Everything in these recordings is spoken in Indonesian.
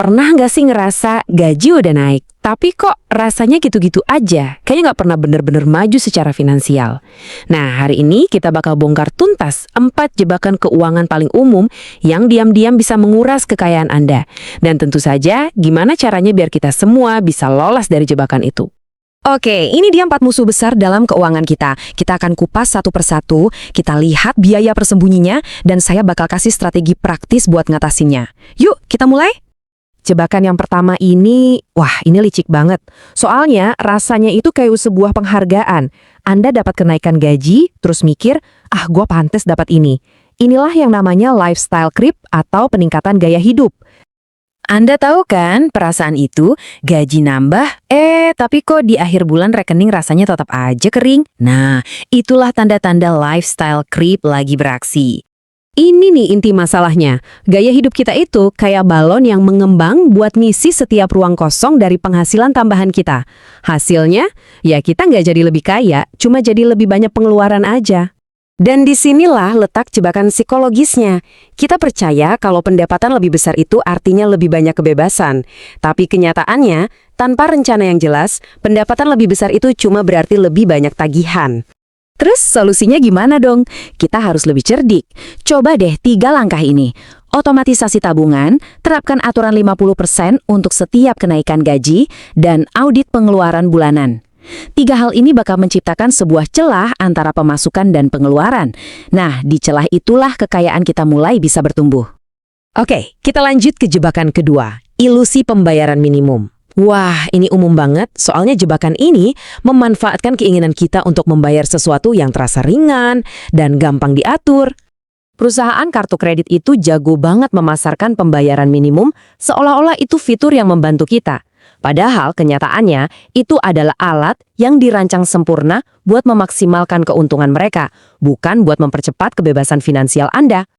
Pernah nggak sih ngerasa gaji udah naik, tapi kok rasanya gitu-gitu aja? Kayaknya nggak pernah bener-bener maju secara finansial. Nah, hari ini kita bakal bongkar tuntas 4 jebakan keuangan paling umum yang diam-diam bisa menguras kekayaan Anda. Dan tentu saja, gimana caranya biar kita semua bisa lolos dari jebakan itu. Oke, ini dia 4 musuh besar dalam keuangan kita. Kita akan kupas satu persatu, kita lihat biaya persembunyinya, dan saya bakal kasih strategi praktis buat ngatasinnya. Yuk, kita mulai? Jebakan yang pertama ini, wah ini licik banget. Soalnya rasanya itu kayak sebuah penghargaan. Anda dapat kenaikan gaji, terus mikir, gua pantes dapat ini. Inilah yang namanya lifestyle creep atau peningkatan gaya hidup. Anda tahu kan perasaan itu, gaji nambah, tapi kok di akhir bulan rekening rasanya tetap aja kering. Nah, itulah tanda-tanda lifestyle creep lagi beraksi. Ini nih inti masalahnya. Gaya hidup kita itu kayak balon yang mengembang buat ngisi setiap ruang kosong dari penghasilan tambahan kita. Hasilnya, ya kita nggak jadi lebih kaya, cuma jadi lebih banyak pengeluaran aja. Dan disinilah letak jebakan psikologisnya. Kita percaya kalau pendapatan lebih besar itu artinya lebih banyak kebebasan. Tapi kenyataannya, tanpa rencana yang jelas, pendapatan lebih besar itu cuma berarti lebih banyak tagihan. Terus solusinya gimana dong? Kita harus lebih cerdik. Coba deh 3 langkah ini. Otomatisasi tabungan, terapkan aturan 50% untuk setiap kenaikan gaji, dan audit pengeluaran bulanan. 3 hal ini bakal menciptakan sebuah celah antara pemasukan dan pengeluaran. Nah, di celah itulah kekayaan kita mulai bisa bertumbuh. Oke, kita lanjut ke jebakan kedua, ilusi pembayaran minimum. Wah, ini umum banget, soalnya jebakan ini memanfaatkan keinginan kita untuk membayar sesuatu yang terasa ringan dan gampang diatur. Perusahaan kartu kredit itu jago banget memasarkan pembayaran minimum seolah-olah itu fitur yang membantu kita. Padahal kenyataannya itu adalah alat yang dirancang sempurna buat memaksimalkan keuntungan mereka, bukan buat mempercepat kebebasan finansial Anda.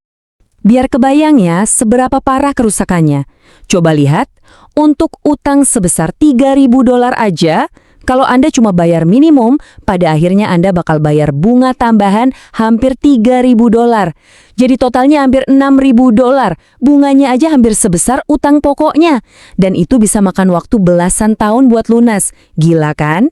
Biar kebayang ya seberapa parah kerusakannya. Coba lihat, untuk utang sebesar $3.000 aja, kalau Anda cuma bayar minimum, pada akhirnya Anda bakal bayar bunga tambahan hampir $3.000. Jadi totalnya hampir $6.000. Bunganya aja hampir sebesar utang pokoknya. Dan itu bisa makan waktu belasan tahun buat lunas. Gila kan?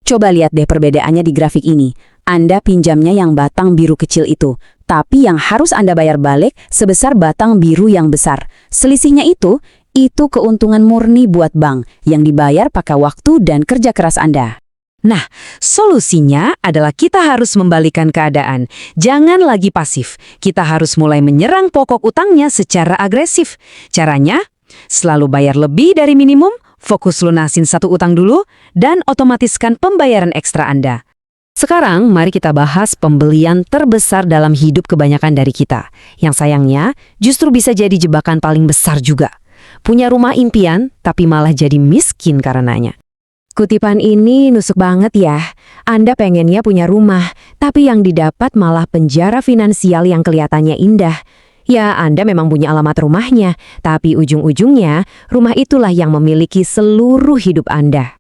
Coba lihat deh perbedaannya di grafik ini. Anda pinjamnya yang batang biru kecil itu, tapi yang harus Anda bayar balik sebesar batang biru yang besar. Selisihnya itu keuntungan murni buat bank yang dibayar pakai waktu dan kerja keras Anda. Nah, solusinya adalah kita harus membalikan keadaan. Jangan lagi pasif. Kita harus mulai menyerang pokok utangnya secara agresif. Caranya, selalu bayar lebih dari minimum, fokus lunasin satu utang dulu, dan otomatiskan pembayaran ekstra Anda. Sekarang, mari kita bahas pembelian terbesar dalam hidup kebanyakan dari kita. Yang sayangnya, justru bisa jadi jebakan paling besar juga. Punya rumah impian, tapi malah jadi miskin karenanya. Kutipan ini nusuk banget ya. Anda pengennya punya rumah, tapi yang didapat malah penjara finansial yang kelihatannya indah. Ya, Anda memang punya alamat rumahnya, tapi ujung-ujungnya, rumah itulah yang memiliki seluruh hidup Anda.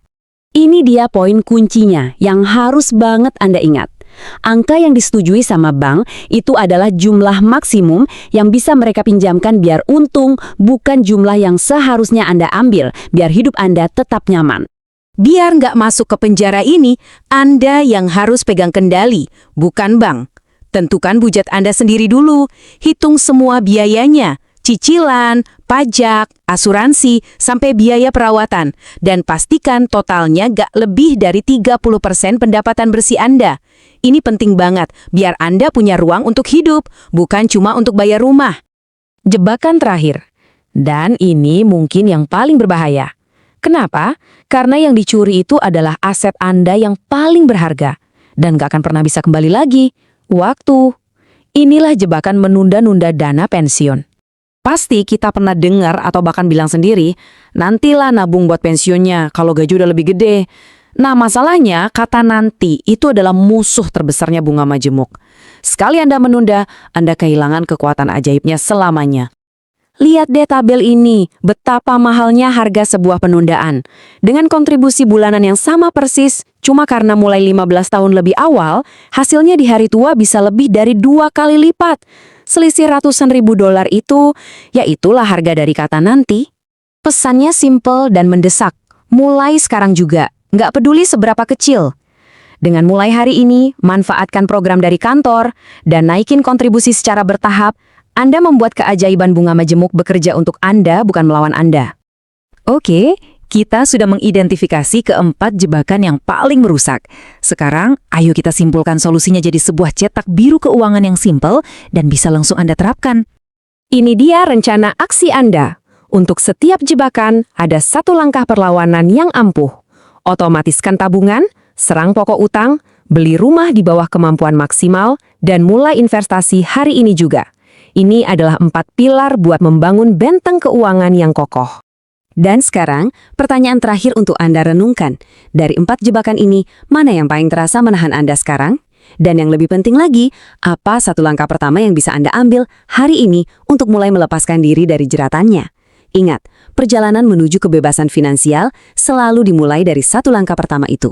Ini dia poin kuncinya yang harus banget Anda ingat. Angka yang disetujui sama bank itu adalah jumlah maksimum yang bisa mereka pinjamkan biar untung, bukan jumlah yang seharusnya Anda ambil biar hidup Anda tetap nyaman. Biar nggak masuk ke penjara ini, Anda yang harus pegang kendali, bukan bank. Tentukan budget Anda sendiri dulu, hitung semua biayanya. Cicilan, pajak, asuransi, sampai biaya perawatan. Dan pastikan totalnya gak lebih dari 30% pendapatan bersih Anda. Ini penting banget, biar Anda punya ruang untuk hidup, bukan cuma untuk bayar rumah. Jebakan terakhir. Dan ini mungkin yang paling berbahaya. Kenapa? Karena yang dicuri itu adalah aset Anda yang paling berharga. Dan gak akan pernah bisa kembali lagi. Waktu. Inilah jebakan menunda-nunda dana pensiun. Pasti kita pernah dengar atau bahkan bilang sendiri, nantilah nabung buat pensiunnya kalau gaji udah lebih gede. Nah, masalahnya kata nanti itu adalah musuh terbesarnya bunga majemuk. Sekali Anda menunda, Anda kehilangan kekuatan ajaibnya selamanya. Lihat deh tabel ini, betapa mahalnya harga sebuah penundaan. Dengan kontribusi bulanan yang sama persis, cuma karena mulai 15 tahun lebih awal, hasilnya di hari tua bisa lebih dari 2 kali lipat. Selisih ratusan ribu dolar itu, ya itulah harga dari kata nanti. Pesannya simple dan mendesak. Mulai sekarang juga, nggak peduli seberapa kecil. Dengan mulai hari ini, manfaatkan program dari kantor, dan naikin kontribusi secara bertahap, Anda membuat keajaiban bunga majemuk bekerja untuk Anda, bukan melawan Anda. Oke, kita sudah mengidentifikasi keempat jebakan yang paling merusak. Sekarang, ayo kita simpulkan solusinya jadi sebuah cetak biru keuangan yang simpel dan bisa langsung Anda terapkan. Ini dia rencana aksi Anda. Untuk setiap jebakan, ada satu langkah perlawanan yang ampuh. Otomatiskan tabungan, serang pokok utang, beli rumah di bawah kemampuan maksimal, dan mulai investasi hari ini juga. Ini adalah 4 pilar buat membangun benteng keuangan yang kokoh. Dan sekarang, pertanyaan terakhir untuk Anda renungkan. Dari 4 jebakan ini, mana yang paling terasa menahan Anda sekarang? Dan yang lebih penting lagi, apa satu langkah pertama yang bisa Anda ambil hari ini untuk mulai melepaskan diri dari jeratannya? Ingat, perjalanan menuju kebebasan finansial selalu dimulai dari satu langkah pertama itu.